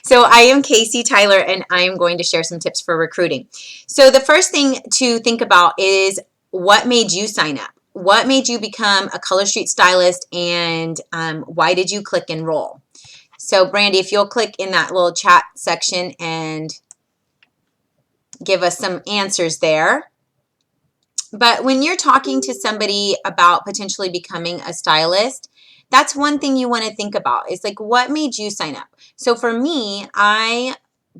So I am Casey Tyler, and I am going to share some tips for recruiting. So the first thing to think about is what made you sign up? What made you become a Color Street stylist, and why did you click enroll? So Brandy, if you'll click in that little chat section and give us some answers there. But when you're talking to somebody about potentially becoming a stylist, that's one thing you want to think about. It's like, what made you sign up? So for me, I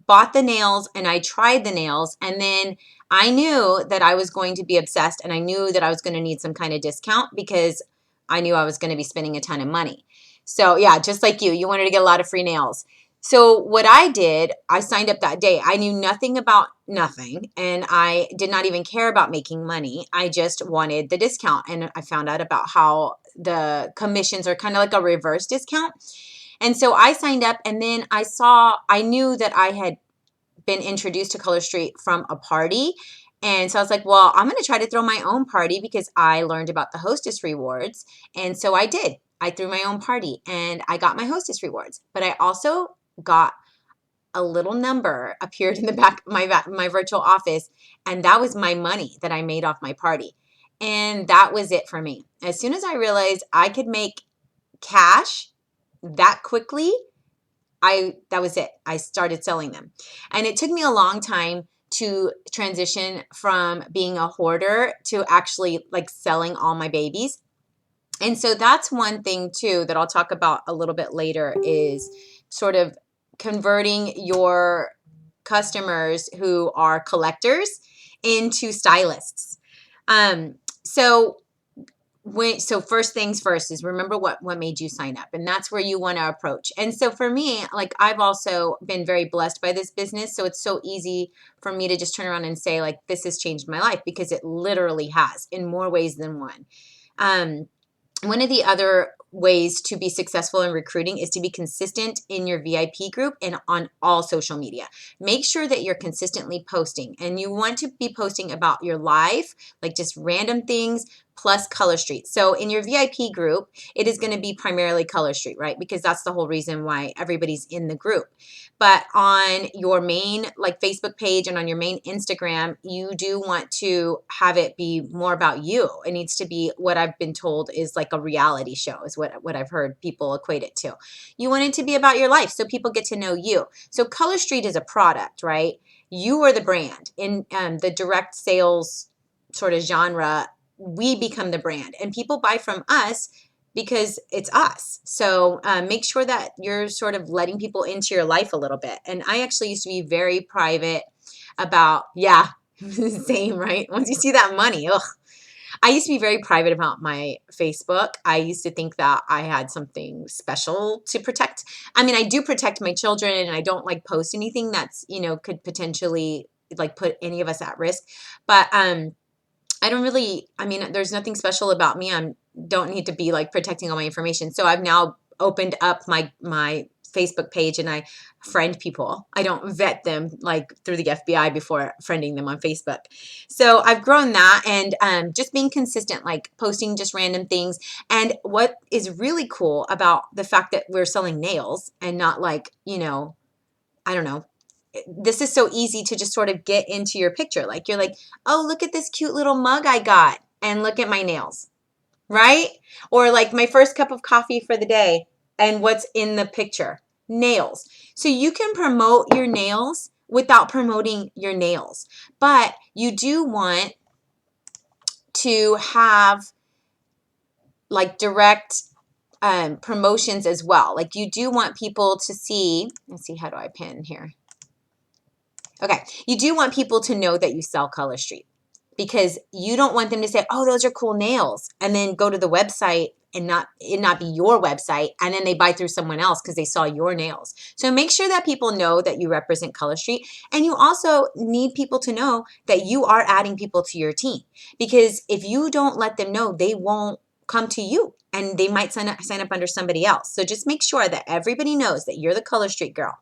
bought the nails and I tried the nails, and then I knew that I was going to be obsessed, and I knew that I was going to need some kind of discount because I knew I was going to be spending a ton of money. So yeah, just like you wanted to get a lot of free nails. So what I did, I signed up that day. I knew nothing about nothing, and I did not even care about making money. I just wanted the discount, and I found out about how the commissions are kind of like a reverse discount. And so I signed up, and then I knew that I had been introduced to Color Street from a party. And so I was like, well, I'm going to try to throw my own party because I learned about the hostess rewards. And so I did. I threw my own party and I got my hostess rewards. But I also got a little number appeared in the back of my virtual office, and that was my money that I made off my party. And that was it for me. As soon as I realized I could make cash that quickly, that was it. I started selling them. And it took me a long time to transition from being a hoarder to actually like selling all my babies. And so that's one thing too that I'll talk about a little bit later, is sort of converting your customers who are collectors into stylists. So first things first is remember what made you sign up, and that's where you want to approach. And so for me, like, I've also been very blessed by this business, so it's so easy for me to just turn around and say, like, this has changed my life, because it literally has in more ways than one. One of the other ways to be successful in recruiting is to be consistent in your VIP group and on all social media. Make sure that you're consistently posting, and you want to be posting about your life, like just random things, plus Color Street. So in your VIP group, it is going to be primarily Color Street, right? Because that's the whole reason why everybody's in the group. But on your main like Facebook page and on your main Instagram, you do want to have it be more about you. It needs to be, what I've been told is like a reality show, is what I've heard people equate it to. You want it to be about your life so people get to know you. So Color Street is a product, right? You are the brand. In the direct sales sort of genre, we become the brand, and people buy from us because it's us. So make sure that you're sort of letting people into your life a little bit. And I actually used to be very private about, yeah, same, right? Once you see that money, ugh. I used to be very private about my Facebook. I used to think that I had something special to protect. I mean, I do protect my children, and I don't like post anything that's, could potentially like put any of us at risk. But I don't really, I mean, there's nothing special about me. I don't need to be like protecting all my information. So I've now opened up my Facebook page, and I friend people. I don't vet them like through the FBI before friending them on Facebook. So I've grown that, and just being consistent, like posting just random things. And what is really cool about the fact that we're selling nails and not like, I don't know, this is so easy to just sort of get into your picture. Like, you're like, oh, look at this cute little mug I got, and look at my nails, right? Or like my first cup of coffee for the day, and what's in the picture? Nails. So you can promote your nails without promoting your nails, but you do want to have like direct promotions as well. Like, you do want people to see, let's see, how do I pin here? Okay, you do want people to know that you sell Color Street, because you don't want them to say, oh, those are cool nails, and then go to the website and not be your website, and then they buy through someone else because they saw your nails. So make sure that people know that you represent Color Street, and you also need people to know that you are adding people to your team, because if you don't let them know, they won't come to you, and they might sign up under somebody else. So just make sure that everybody knows that you're the Color Street girl.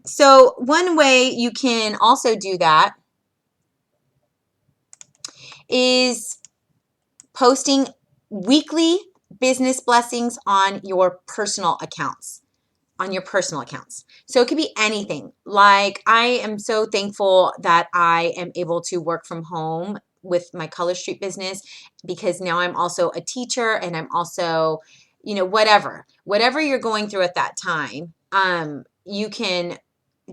So one way you can also do that is posting weekly business blessings on your personal accounts. on your personal accounts. So it could be anything. Like, I am so thankful that I am able to work from home with my Color Street business, because now I'm also a teacher, and I'm also, whatever you're going through at that time, you can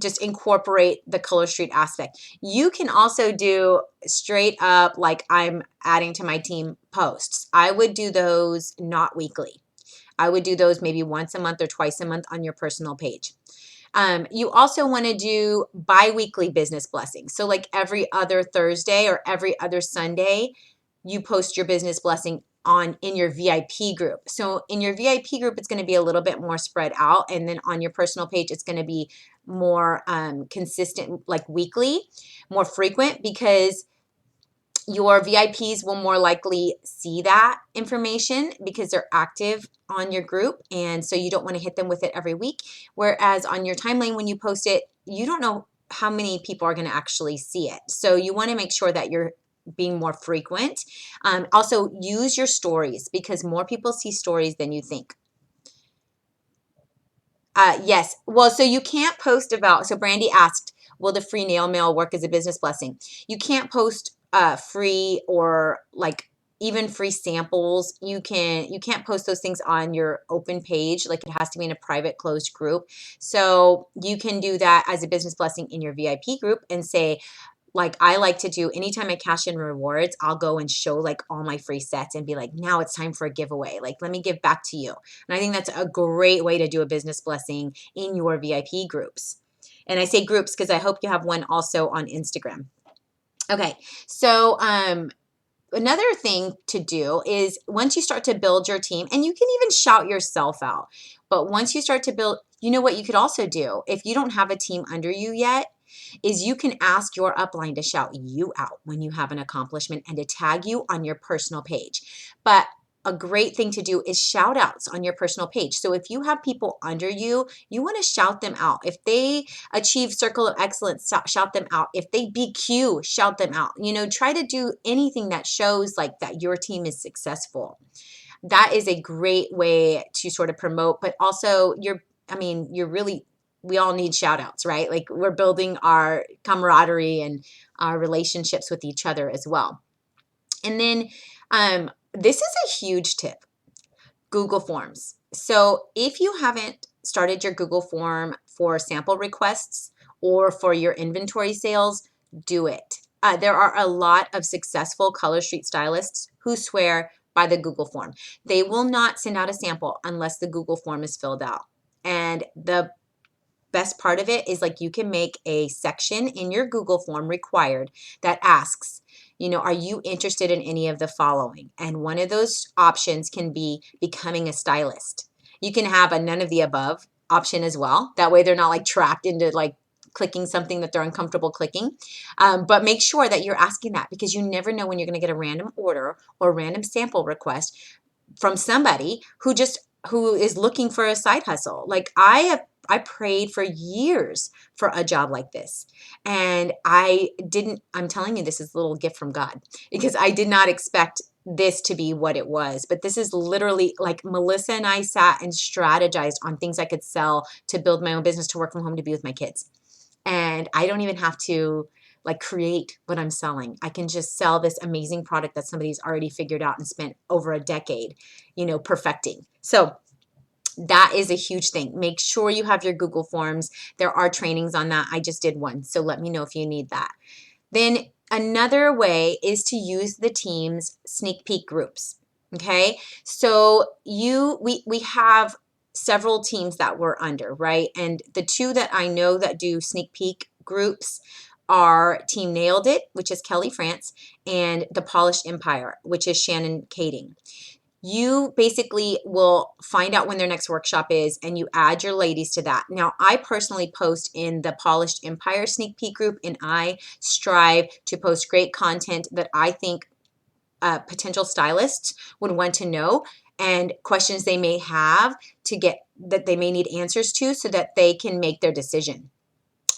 just incorporate the Color Street aspect. You can also do straight up, like I'm adding to my team posts. I would do those not weekly. I would do those maybe once a month or twice a month on your personal page. You also want to do bi-weekly business blessings. So like every other Thursday or every other Sunday, you post your business blessing in your VIP group. So in your VIP group, it's going to be a little bit more spread out. And then on your personal page, it's going to be more consistent, like weekly, more frequent, because your VIPs will more likely see that information because they're active on your group. And so you don't want to hit them with it every week. Whereas on your timeline, when you post it, you don't know how many people are going to actually see it. So you want to make sure that you're being more frequent. Also, use your stories, because more people see stories than you think. Yes. Well, so you can't post about, so Brandy asked, will the free nail mail work as a business blessing? You can't post free, or like even free samples. You can't post those things on your open page. Like, it has to be in a private closed group. So you can do that as a business blessing in your VIP group and say, like, I like to do, anytime I cash in rewards, I'll go and show like all my free sets and be like, now it's time for a giveaway. Like, let me give back to you. And I think that's a great way to do a business blessing in your VIP groups. And I say groups because I hope you have one also on Instagram. Okay. So, another thing to do is, once you start to build your team, and you can even shout yourself out, but once you start to build, you know what you could also do if you don't have a team under you yet, is you can ask your upline to shout you out when you have an accomplishment and to tag you on your personal page. But a great thing to do is shout outs on your personal page. So if you have people under you, you want to shout them out. If they achieve circle of excellence, shout them out. If they BQ, shout them out. Try to do anything that shows like that your team is successful. That is a great way to sort of promote, but also we all need shout outs, right? Like, we're building our camaraderie and our relationships with each other as well. And then this is a huge tip, Google Forms. So if you haven't started your Google form for sample requests or for your inventory sales, do it. There are a lot of successful Color Street stylists who swear by the Google form. They will not send out a sample unless the Google form is filled out. And the best part of it is, like, you can make a section in your Google form required that asks, are you interested in any of the following? And one of those options can be becoming a stylist. You can have a none of the above option as well. That way they're not like trapped into like clicking something that they're uncomfortable clicking. But make sure that you're asking that, because you never know when you're going to get a random order or random sample request from somebody who is looking for a side hustle. Like, I prayed for years for a job like this. And I'm telling you, this is a little gift from God, because I did not expect this to be what it was. But this is literally, like, Melissa and I sat and strategized on things I could sell to build my own business, to work from home, to be with my kids. And I don't even have to like create what I'm selling. I can just sell this amazing product that somebody's already figured out and spent over a decade, perfecting. So that is a huge thing. Make sure you have your Google Forms. There are trainings on that. I just did one, so let me know if you need that. Then another way is to use the team's sneak peek groups. Okay, so we have several teams that we're under, right? And the two that I know that do sneak peek groups are Team Nailed It, which is Kelly France, and The Polished Empire, which is Shannon Kading. You basically will find out when their next workshop is, and you add your ladies to that. Now, I personally post in the Polished Empire sneak peek group, and I strive to post great content that I think potential stylists would want to know, and questions they may have that they may need answers to, so that they can make their decision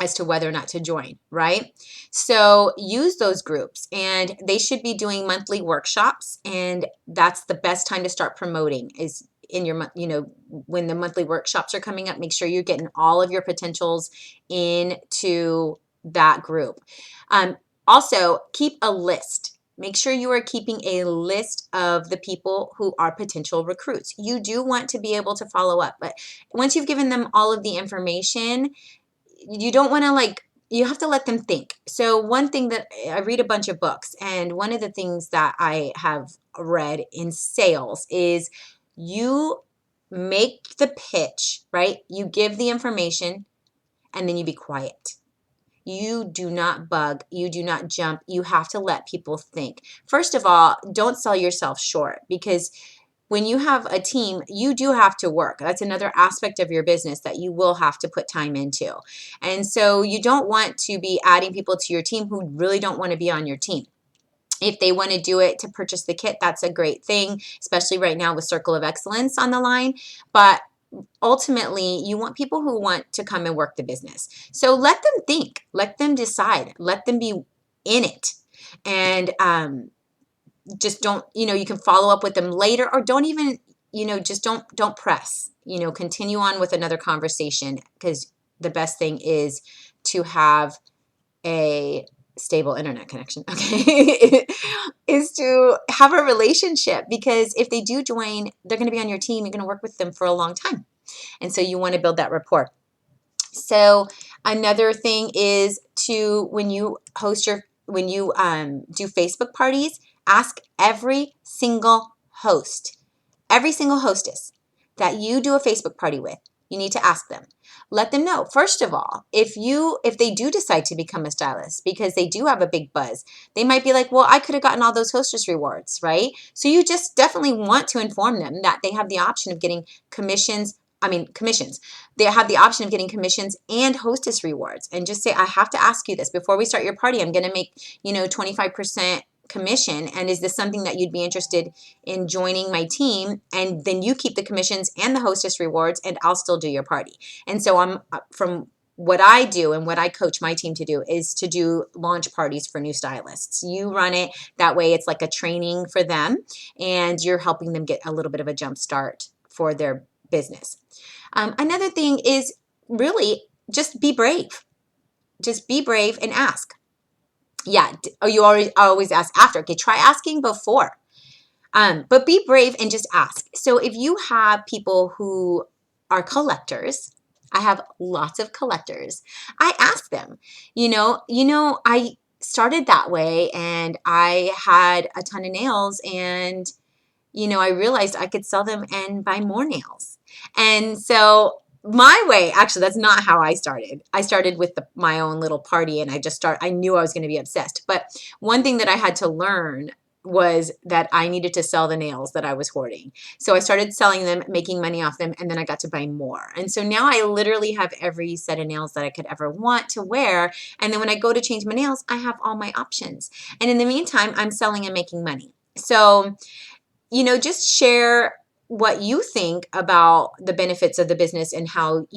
as to whether or not to join, right? So use those groups, and they should be doing monthly workshops, and that's the best time to start promoting, is in your, when the monthly workshops are coming up, make sure you're getting all of your potentials into that group. Also, keep a list. Make sure you are keeping a list of the people who are potential recruits. You do want to be able to follow up, but once you've given them all of the information, you don't want to you have to let them think. So one thing that I read a bunch of books, and one of the things that I have read in sales is you make the pitch, right? You give the information and then you be quiet. You do not bug. You do not jump. You have to let people think. First of all, don't sell yourself short, because when you have a team, you do have to work. That's another aspect of your business that you will have to put time into. And so you don't want to be adding people to your team who really don't want to be on your team. If they want to do it to purchase the kit, that's a great thing, especially right now with Circle of Excellence on the line. But ultimately, you want people who want to come and work the business. So let them think, let them decide, let them be in it. And just don't, you can follow up with them later, or don't even, just don't press, continue on with another conversation, because the best thing is to have a stable internet connection, okay, is to have a relationship, because if they do join, they're going to be on your team. You're going to work with them for a long time. And so you want to build that rapport. So another thing is when you do Facebook parties, ask every single hostess that you do a Facebook party with. You need to ask them. Let them know, first of all, if they do decide to become a stylist because they do have a big buzz, they might be like, well, I could have gotten all those hostess rewards, right? So you just definitely want to inform them that they have the option of getting commissions. They have the option of getting commissions and hostess rewards. And just say, I have to ask you this before we start your party. I'm going to make, 25% commission. And is this something that you'd be interested in joining my team? And then you keep the commissions and the hostess rewards, and I'll still do your party. And so from what I do and what I coach my team to do is to do launch parties for new stylists. You run it that way. It's like a training for them, and you're helping them get a little bit of a jump start for their business. Another thing is really just be brave. Just be brave and ask. Yeah, you always ask after. Okay, try asking before. But be brave and just ask. So if you have people who are collectors, I have lots of collectors, I ask them, I started that way and I had a ton of nails, and I realized I could sell them and buy more nails. And so my way, actually, that's not how I started. I started with my own little party, and I knew I was going to be obsessed. But one thing that I had to learn was that I needed to sell the nails that I was hoarding. So I started selling them, making money off them, and then I got to buy more. And so now I literally have every set of nails that I could ever want to wear. And then when I go to change my nails, I have all my options. And in the meantime, I'm selling and making money. So just share what you think about the benefits of the business and how,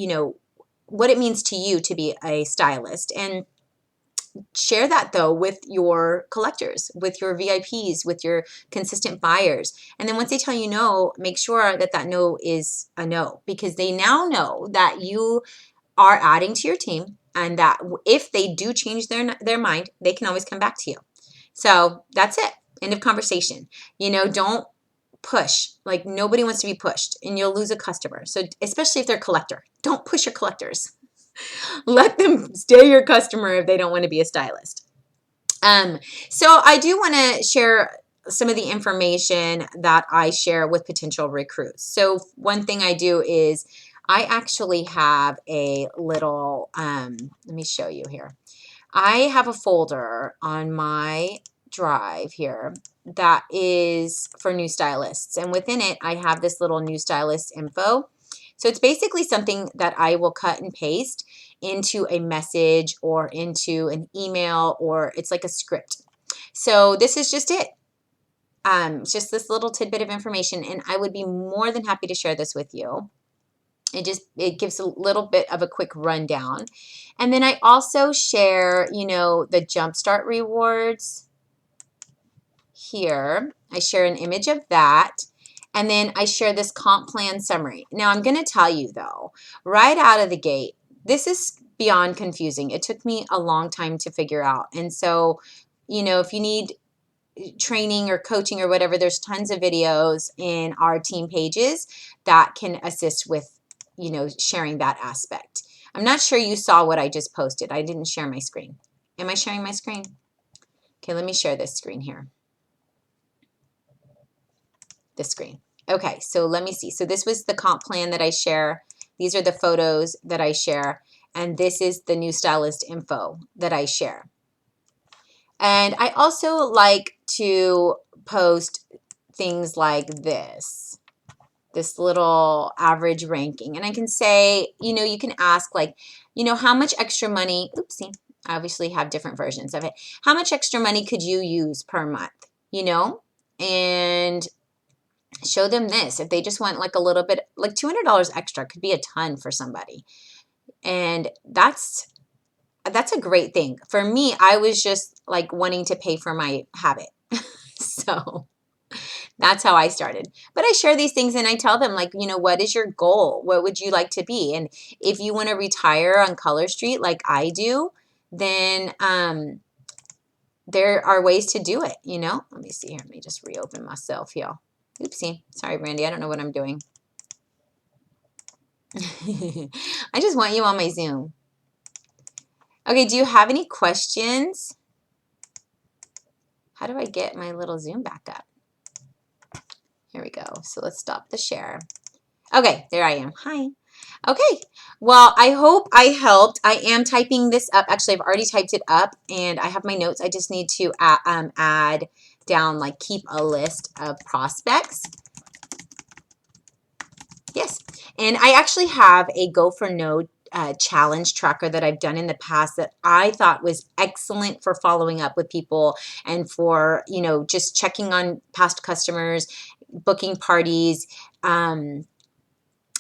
what it means to you to be a stylist. And share that, though, with your collectors, with your VIPs, with your consistent buyers. And then once they tell you no, make sure that no is a no, because they now know that you are adding to your team, and that if they do change their mind, they can always come back to you. So that's it. End of conversation. Don't push. Like, nobody wants to be pushed, and you'll lose a customer. So especially if they're a collector, don't push your collectors. Let them stay your customer if they don't want to be a stylist. So I do want to share some of the information that I share with potential recruits. So one thing I do is I actually have a little, let me show you here. I have a folder on my drive here that is for new stylists, and within it I have this little new stylist info. So it's basically something that I will cut and paste into a message or into an email, or it's like a script. So this is just it. It's just this little tidbit of information, and I would be more than happy to share this with you. It gives a little bit of a quick rundown. And then I also share, the Jumpstart rewards here. I share an image of that. And then I share this comp plan summary. Now I'm going to tell you though, right out of the gate, this is beyond confusing. It took me a long time to figure out. And so, you know, if you need training or coaching or whatever, there's tons of videos in our team pages that can assist with, you know, sharing that aspect. I'm not sure you saw what I just posted. I didn't share my screen. Am I sharing my screen? Okay, let me share this screen here. This screen. Okay, so let me see. So this was the comp plan that I share. These are the photos that I share. And this is the new stylist info that I share. And I also like to post things like this little average ranking. And I can say, you know, you can ask like, you know, how much extra money, oopsie, I obviously have different versions of it. How much extra money could you use per month, you know? And show them this. If they just want like a little bit, like $200 extra could be a ton for somebody. And that's a great thing. For me, I was just like wanting to pay for my habit. So that's how I started. But I share these things and I tell them like, you know, what is your goal? What would you like to be? And if you want to retire on Color Street like I do, then there are ways to do it, you know? Let me see here. Let me just reopen myself here. Oopsie. Sorry, Brandy. I don't know what I'm doing. I just want you on my Zoom. Okay, do you have any questions? How do I get my little Zoom back up? Here we go. So let's stop the share. Okay, there I am. Hi. Okay, well, I hope I helped. I am typing this up. Actually, I've already typed it up, and I have my notes. I just need to add down, like, keep a list of prospects. Yes, and I actually have a Go for No challenge tracker that I've done in the past that I thought was excellent for following up with people and for, you know, just checking on past customers, booking parties.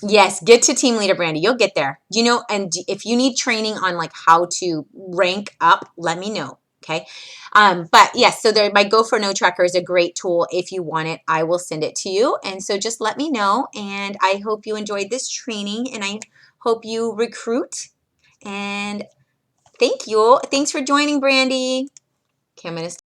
Yes, get to Team Leader Brandy. You'll get there. You know, and if you need training on like how to rank up, let me know. Okay. But yes, so there, my Go for No tracker is a great tool. If you want it, I will send it to you. And so just let me know. And I hope you enjoyed this training and I hope you recruit. And thank you. Thanks for joining, Brandy. Okay, I'm going to